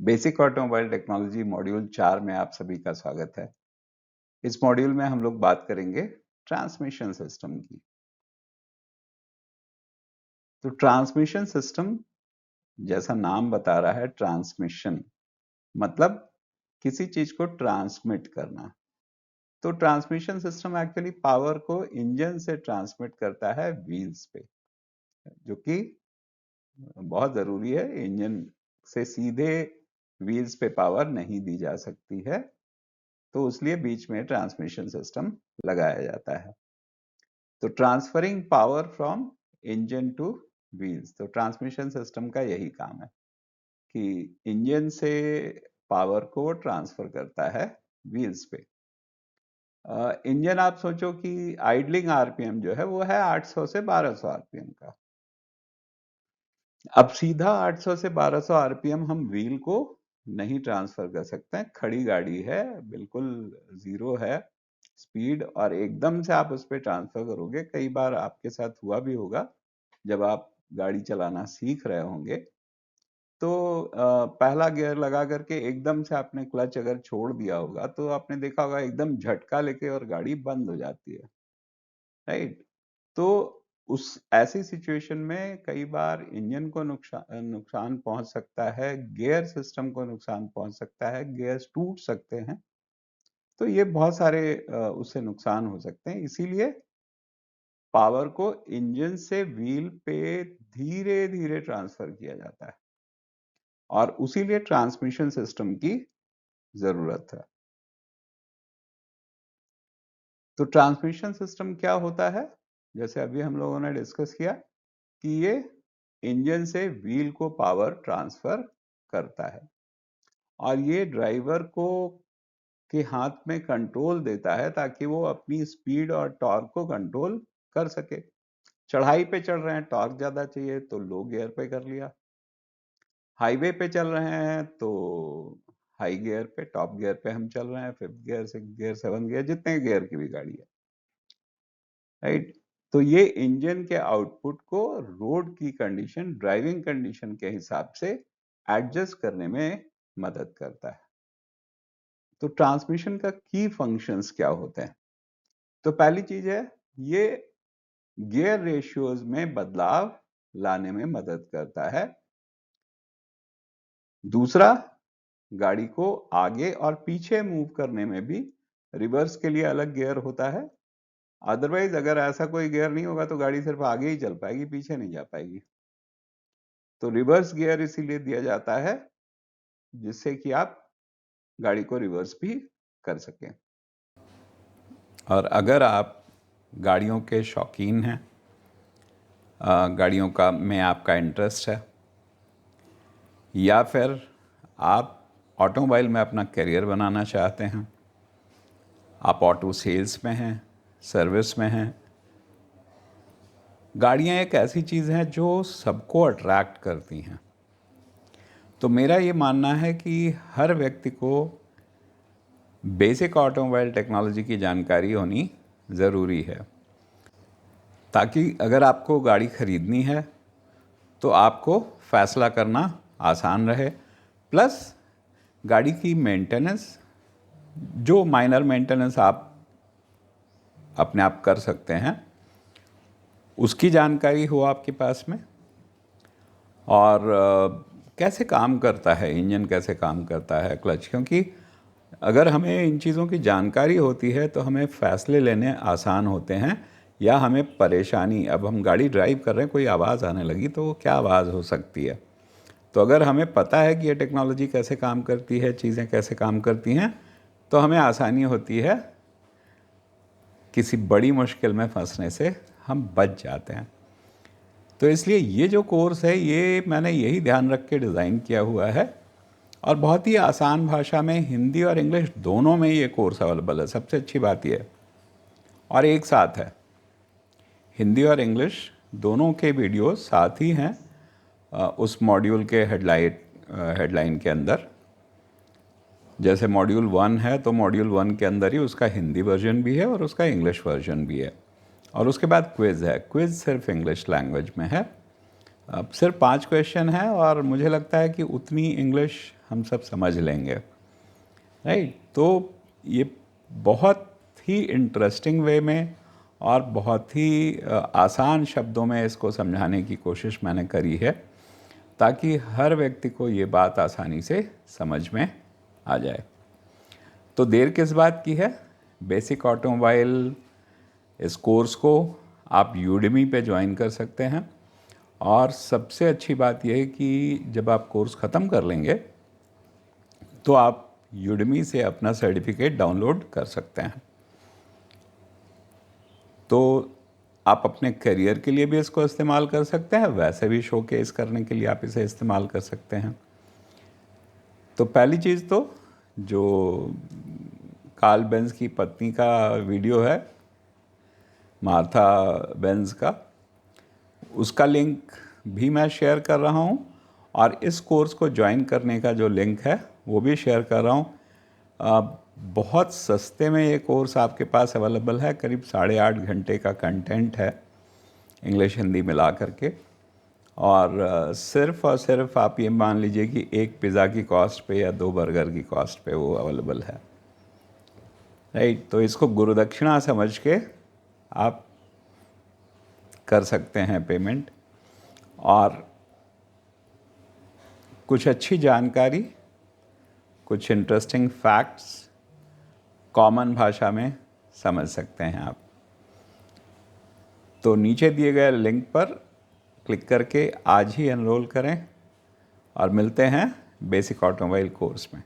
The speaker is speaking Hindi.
बेसिक ऑटोमोबाइल टेक्नोलॉजी मॉड्यूल 4 में आप सभी का स्वागत है। इस मॉड्यूल में हम लोग बात करेंगे ट्रांसमिशन सिस्टम की। तो ट्रांसमिशन सिस्टम जैसा नाम बता रहा है, ट्रांसमिशन मतलब किसी चीज को ट्रांसमिट करना। तो ट्रांसमिशन सिस्टम एक्चुअली पावर को इंजन से ट्रांसमिट करता है व्हील्स पे, जो कि बहुत जरूरी है। इंजन से सीधे व्हील्स पे पावर नहीं दी जा सकती है, तो इसलिए बीच में ट्रांसमिशन सिस्टम लगाया जाता है। तो transferring power from engine two wheels, तो ट्रांसमिशन सिस्टम का यही काम है कि इंजन से पावर को ट्रांसफर करता है व्हील्स पे। इंजन आप सोचो कि आइडलिंग आरपीएम जो है वो है 800 से 1200 आरपीएम का। अब सीधा 800 से 1200 आरपीएम हम व्हील को नहीं ट्रांसफर कर सकते हैं। खड़ी गाड़ी है, बिल्कुल जीरो है स्पीड, और एकदम से आप उस पर ट्रांसफर करोगे। कई बार आपके साथ हुआ भी होगा, जब आप गाड़ी चलाना सीख रहे होंगे तो पहला गियर लगा करके एकदम से आपने क्लच अगर छोड़ दिया होगा तो आपने देखा होगा एकदम झटका लेके और गाड़ी बंद हो जाती है, राइट। तो उस ऐसी सिचुएशन में कई बार इंजन को नुकसान पहुंच सकता है, गियर सिस्टम को नुकसान पहुंच सकता है, गियर्स टूट सकते हैं। तो ये बहुत सारे उससे नुकसान हो सकते हैं। इसीलिए पावर को इंजन से व्हील पे धीरे धीरे ट्रांसफर किया जाता है, और उसी लिए ट्रांसमिशन सिस्टम की जरूरत है। तो ट्रांसमिशन सिस्टम क्या होता है, जैसे अभी हम लोगों ने डिस्कस किया कि ये इंजन से व्हील को पावर ट्रांसफर करता है, और ये ड्राइवर को के हाथ में कंट्रोल देता है ताकि वो अपनी स्पीड और टॉर्क को कंट्रोल कर सके। चढ़ाई पे चढ़ रहे हैं, टॉर्क ज्यादा चाहिए तो लो गियर पे कर लिया। हाईवे पे चल रहे हैं तो हाई गियर पे, टॉप गियर पे हम चल रहे हैं, 5th gear, 6th gear, 7th gear, जितने गियर की भी गाड़ी है, राइट। तो ये इंजन के आउटपुट को रोड की कंडीशन, ड्राइविंग कंडीशन के हिसाब से एडजस्ट करने में मदद करता है। तो ट्रांसमिशन का की फंक्शंस क्या होते हैं? तो पहली चीज है, ये गियर रेशियोज में बदलाव लाने में मदद करता है। दूसरा, गाड़ी को आगे और पीछे मूव करने में भी रिवर्स के लिए अलग गियर होता है। अदरवाइज अगर ऐसा कोई गियर नहीं होगा तो गाड़ी सिर्फ आगे ही चल पाएगी, पीछे नहीं जा पाएगी। तो रिवर्स गियर इसीलिए दिया जाता है जिससे कि आप गाड़ी को रिवर्स भी कर सकें। और अगर आप गाड़ियों के शौकीन हैं, गाड़ियों का में आपका इंटरेस्ट है, या फिर आप ऑटोमोबाइल में अपना करियर बनाना चाहते हैं, आप ऑटो सेल्स में हैं, सर्विस में हैं, गाड़ियाँ एक ऐसी चीज़ हैं जो सबको अट्रैक्ट करती हैं। तो मेरा ये मानना है कि हर व्यक्ति को बेसिक ऑटोमोबाइल टेक्नोलॉजी की जानकारी होनी ज़रूरी है, ताकि अगर आपको गाड़ी खरीदनी है तो आपको फैसला करना आसान रहे। प्लस गाड़ी की मेंटेनेंस, जो माइनर मेंटेनेंस आप अपने आप कर सकते हैं, उसकी जानकारी हो आपके पास में। और कैसे काम करता है इंजन, कैसे काम करता है क्लच, क्योंकि अगर हमें इन चीज़ों की जानकारी होती है तो हमें फ़ैसले लेने आसान होते हैं, या हमें परेशानी, अब हम गाड़ी ड्राइव कर रहे हैं, कोई आवाज़ आने लगी तो क्या आवाज़ हो सकती है। तो अगर हमें पता है कि ये टेक्नोलॉजी कैसे काम करती है, चीज़ें कैसे काम करती हैं, तो हमें आसानी होती है, किसी बड़ी मुश्किल में फंसने से हम बच जाते हैं। तो इसलिए ये जो कोर्स है, ये मैंने यही ध्यान रख के डिज़ाइन किया हुआ है, और बहुत ही आसान भाषा में, हिंदी और इंग्लिश दोनों में ये कोर्स अवेलेबल है। सबसे अच्छी बात ये है, और एक साथ है, हिंदी और इंग्लिश दोनों के वीडियो साथ ही हैं उस मॉड्यूल के हेडलाइन के अंदर। जैसे मॉड्यूल 1 है तो मॉड्यूल 1 के अंदर ही उसका हिंदी वर्जन भी है और उसका इंग्लिश वर्जन भी है, और उसके बाद क्विज़ है। क्विज़ सिर्फ इंग्लिश लैंग्वेज में है। अब सिर्फ 5 क्वेश्चन है और मुझे लगता है कि उतनी इंग्लिश हम सब समझ लेंगे, राइट। तो ये बहुत ही इंटरेस्टिंग वे में और बहुत ही आसान शब्दों में इसको समझाने की कोशिश मैंने करी है, ताकि हर व्यक्ति को ये बात आसानी से समझ में आ जाए। तो देर किस बात की है, बेसिक ऑटोमोबाइल इस कोर्स को आप यूडेमी पे ज्वाइन कर सकते हैं। और सबसे अच्छी बात यह है कि जब आप कोर्स ख़त्म कर लेंगे तो आप यूडेमी से अपना सर्टिफिकेट डाउनलोड कर सकते हैं। तो आप अपने करियर के लिए भी इसको इस्तेमाल कर सकते हैं, वैसे भी शोकेस करने के लिए आप इसे इस्तेमाल कर सकते हैं। तो पहली चीज़ तो जो कार्ल बेंज की पत्नी का वीडियो है, मार्था बेंज का, उसका लिंक भी मैं शेयर कर रहा हूँ और इस कोर्स को ज्वाइन करने का जो लिंक है वो भी शेयर कर रहा हूँ। बहुत सस्ते में ये कोर्स आपके पास अवेलेबल है, करीब 8.5 घंटे का कंटेंट है इंग्लिश हिंदी मिला करके। और सिर्फ़ और सिर्फ आप ये मान लीजिए कि एक पिज़्ज़ा की कॉस्ट पे या 2 बर्गर की कॉस्ट पे वो अवेलेबल है, राइट। तो इसको गुरुदक्षिणा समझ के आप कर सकते हैं पेमेंट, और कुछ अच्छी जानकारी, कुछ इंटरेस्टिंग फैक्ट्स कॉमन भाषा में समझ सकते हैं आप। तो नीचे दिए गए लिंक पर क्लिक करके आज ही एनरोल करें और मिलते हैं बेसिक ऑटोमोबाइल कोर्स में।